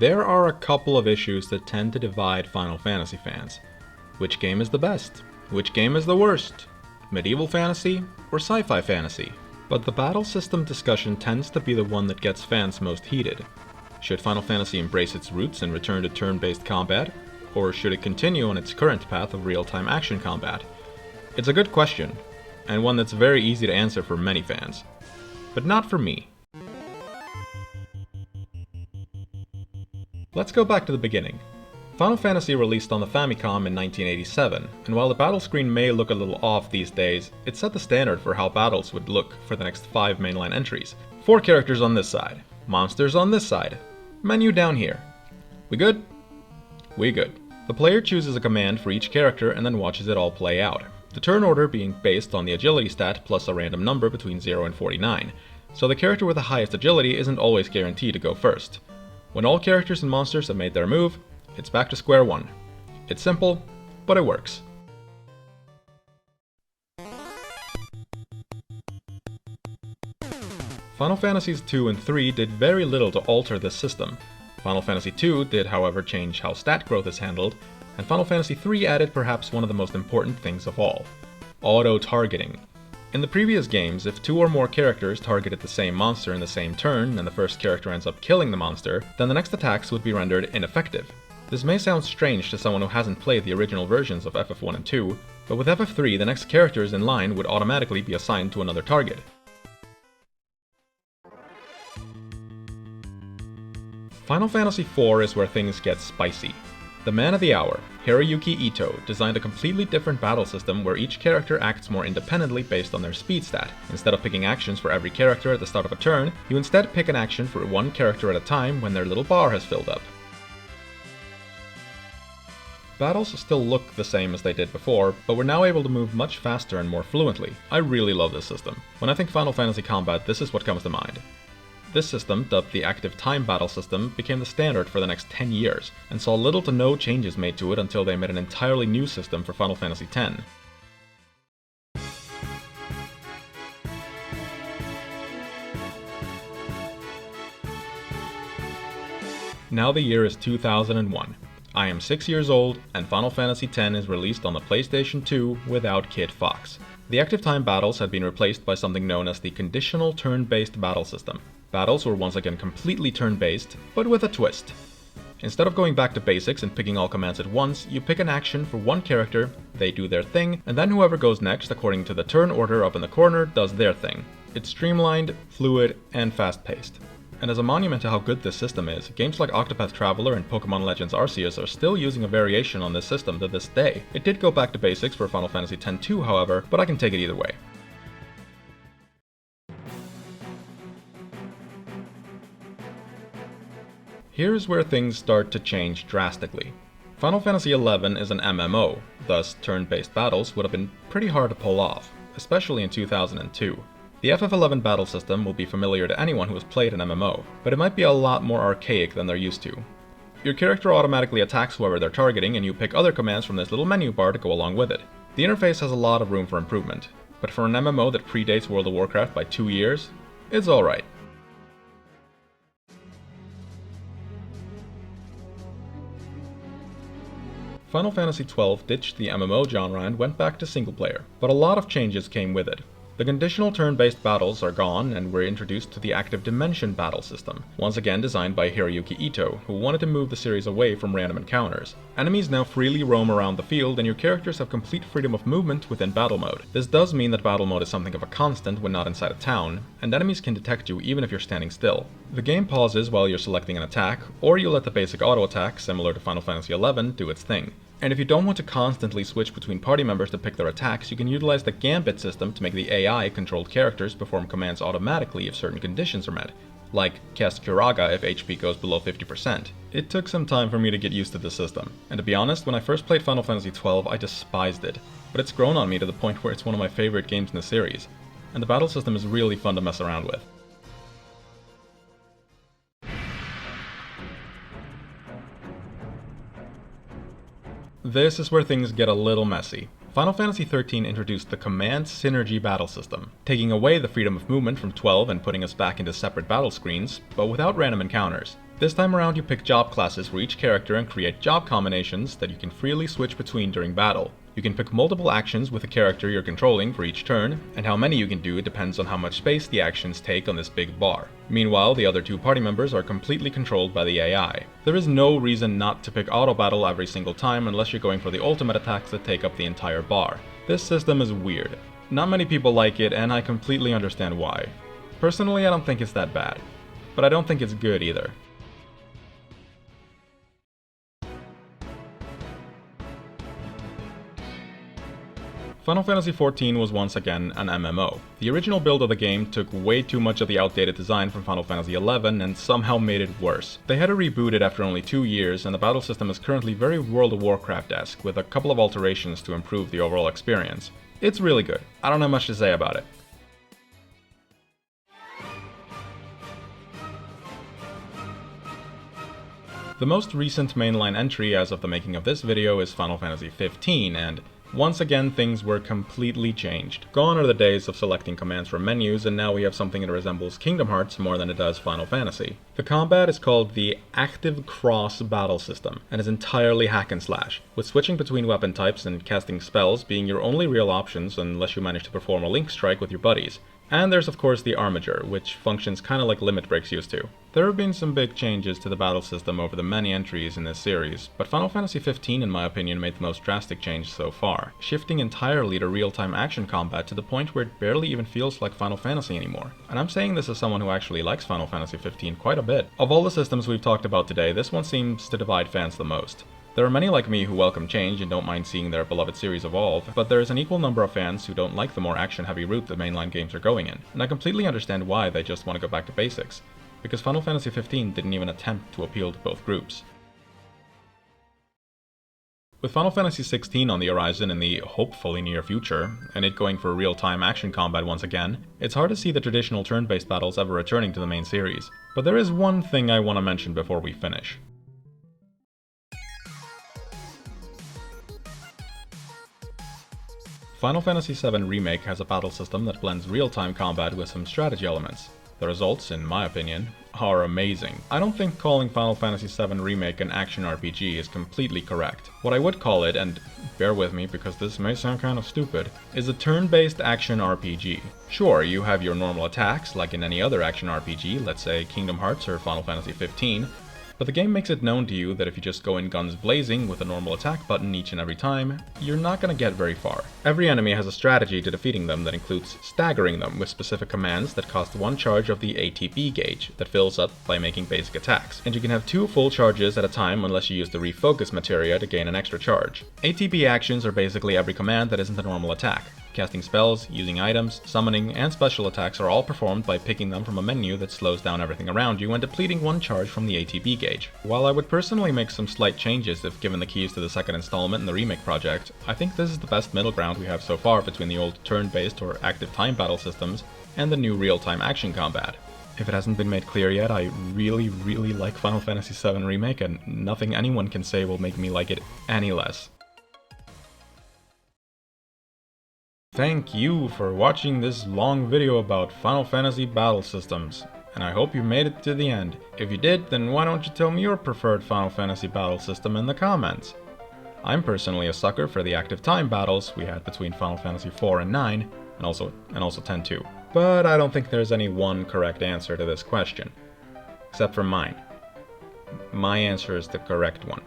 There are a couple of issues that tend to divide Final Fantasy fans. Which game is the best? Which game is the worst? Medieval fantasy or sci-fi fantasy? But the battle system discussion tends to be the one that gets fans most heated. Should Final Fantasy embrace its roots and return to turn-based combat? Or should it continue on its current path of real-time action combat? It's a good question, and one that's very easy to answer for many fans. But not for me. Let's go back to the beginning. Final Fantasy released on the Famicom in 1987, and while the battle screen may look a little off these days, it set the standard for how battles would look for the next 5 mainline entries. 4 characters on this side, monsters on this side, menu down here. We good? We good. The player chooses a command for each character and then watches it all play out. The turn order being based on the agility stat plus a random number between 0 and 49, so the character with the highest agility isn't always guaranteed to go first. When all characters and monsters have made their move, it's back to square one. It's simple, but it works. Final Fantasies 2 and 3 did very little to alter this system. Final Fantasy 2 did, however, change how stat growth is handled, and Final Fantasy 3 added perhaps one of the most important things of all: auto-targeting. In the previous games, if 2 or more characters targeted the same monster in the same turn and the first character ends up killing the monster, then the next attacks would be rendered ineffective. This may sound strange to someone who hasn't played the original versions of FF1 and 2, but with FF3 the next characters in line would automatically be assigned to another target. Final Fantasy IV is where things get spicy. The man of the hour, Hiroyuki Ito, designed a completely different battle system where each character acts more independently based on their speed stat. Instead of picking actions for every character at the start of a turn, you instead pick an action for one character at a time when their little bar has filled up. Battles still look the same as they did before, but we're now able to move much faster and more fluently. I really love this system. When I think Final Fantasy combat, this is what comes to mind. This system, dubbed the Active Time Battle System, became the standard for the next 10 years, and saw little to no changes made to it until they made an entirely new system for Final Fantasy X. Now the year is 2001. I am 6 years old, and Final Fantasy X is released on the PlayStation 2 without Kid Fox. The active time battles had been replaced by something known as the Conditional Turn-Based Battle System. Battles were once again completely turn-based, but with a twist. Instead of going back to basics and picking all commands at once, you pick an action for one character, they do their thing, and then whoever goes next according to the turn order up in the corner does their thing. It's streamlined, fluid, and fast-paced. And as a monument to how good this system is, games like Octopath Traveler and Pokemon Legends Arceus are still using a variation on this system to this day. It did go back to basics for Final Fantasy X-2, however, but I can take it either way. Here's where things start to change drastically. Final Fantasy XI is an MMO, thus turn-based battles would have been pretty hard to pull off, especially in 2002. The FF11 battle system will be familiar to anyone who has played an MMO, but it might be a lot more archaic than they're used to. Your character automatically attacks whoever they're targeting, and you pick other commands from this little menu bar to go along with it. The interface has a lot of room for improvement, but for an MMO that predates World of Warcraft by 2 years, it's alright. Final Fantasy XII ditched the MMO genre and went back to single player, but a lot of changes came with it. The conditional turn-based battles are gone, and we're introduced to the Active Dimension battle system, once again designed by Hiroyuki Ito, who wanted to move the series away from random encounters. Enemies now freely roam around the field, and your characters have complete freedom of movement within battle mode. This does mean that battle mode is something of a constant when not inside a town, and enemies can detect you even if you're standing still. The game pauses while you're selecting an attack, or you let the basic auto attack, similar to Final Fantasy XI, do its thing. And if you don't want to constantly switch between party members to pick their attacks, you can utilize the Gambit system to make the AI-controlled characters perform commands automatically if certain conditions are met, like cast Curaga if HP goes below 50%. It took some time for me to get used to the system, and to be honest, when I first played Final Fantasy XII, I despised it, but it's grown on me to the point where it's one of my favorite games in the series, and the battle system is really fun to mess around with. This is where things get a little messy. Final Fantasy XIII introduced the Command Synergy battle system, taking away the freedom of movement from 12 and putting us back into separate battle screens, but without random encounters. This time around you pick job classes for each character and create job combinations that you can freely switch between during battle. You can pick multiple actions with the character you're controlling for each turn, and how many you can do depends on how much space the actions take on this big bar. Meanwhile, the other two party members are completely controlled by the AI. There is no reason not to pick auto battle every single time unless you're going for the ultimate attacks that take up the entire bar. This system is weird. Not many people like it, and I completely understand why. Personally, I don't think it's that bad, but I don't think it's good either. Final Fantasy XIV was once again an MMO. The original build of the game took way too much of the outdated design from Final Fantasy XI and somehow made it worse. They had to reboot it after only 2 years, and the battle system is currently very World of Warcraft-esque, with a couple of alterations to improve the overall experience. It's really good. I don't have much to say about it. The most recent mainline entry as of the making of this video is Final Fantasy XV, and once again things were completely changed. Gone are the days of selecting commands from menus, and now we have something that resembles Kingdom Hearts more than it does Final Fantasy. The combat is called the Active Cross Battle System, and is entirely hack and slash, with switching between weapon types and casting spells being your only real options unless you manage to perform a link strike with your buddies. And there's of course the Armiger, which functions kinda like Limit Breaks used to. There have been some big changes to the battle system over the many entries in this series, but Final Fantasy XV in my opinion made the most drastic change so far, shifting entirely to real-time action combat to the point where it barely even feels like Final Fantasy anymore. And I'm saying this as someone who actually likes Final Fantasy XV quite a bit. Of all the systems we've talked about today, this one seems to divide fans the most. There are many like me who welcome change and don't mind seeing their beloved series evolve, but there is an equal number of fans who don't like the more action-heavy route the mainline games are going in, and I completely understand why they just want to go back to basics, because Final Fantasy XV didn't even attempt to appeal to both groups. With Final Fantasy XVI on the horizon in the hopefully near future, and it going for real-time action combat once again, it's hard to see the traditional turn-based battles ever returning to the main series. But there is one thing I want to mention before we finish. Final Fantasy VII Remake has a battle system that blends real-time combat with some strategy elements. The results, in my opinion, are amazing. I don't think calling Final Fantasy VII Remake an action RPG is completely correct. What I would call it, and bear with me because this may sound kind of stupid, is a turn-based action RPG. Sure, you have your normal attacks like in any other action RPG, let's say Kingdom Hearts or Final Fantasy XV, but the game makes it known to you that if you just go in guns blazing with a normal attack button each and every time, you're not gonna get very far. Every enemy has a strategy to defeating them that includes staggering them with specific commands that cost 1 charge of the ATB gauge that fills up by making basic attacks, and you can have 2 full charges at a time unless you use the refocus materia to gain an extra charge. ATB actions are basically every command that isn't a normal attack. Casting spells, using items, summoning, and special attacks are all performed by picking them from a menu that slows down everything around you and depleting 1 charge from the ATB gauge. While I would personally make some slight changes if given the keys to the second installment in the remake project, I think this is the best middle ground we have so far between the old turn-based or active time battle systems and the new real-time action combat. If it hasn't been made clear yet, I really like Final Fantasy VII Remake, and nothing anyone can say will make me like it any less. Thank you for watching this long video about Final Fantasy battle systems, and I hope you made it to the end. If you did, then why don't you tell me your preferred Final Fantasy battle system in the comments? I'm personally a sucker for the active time battles we had between Final Fantasy IV and IX, and also X too. But I don't think there's any one correct answer to this question. Except for mine. My answer is the correct one.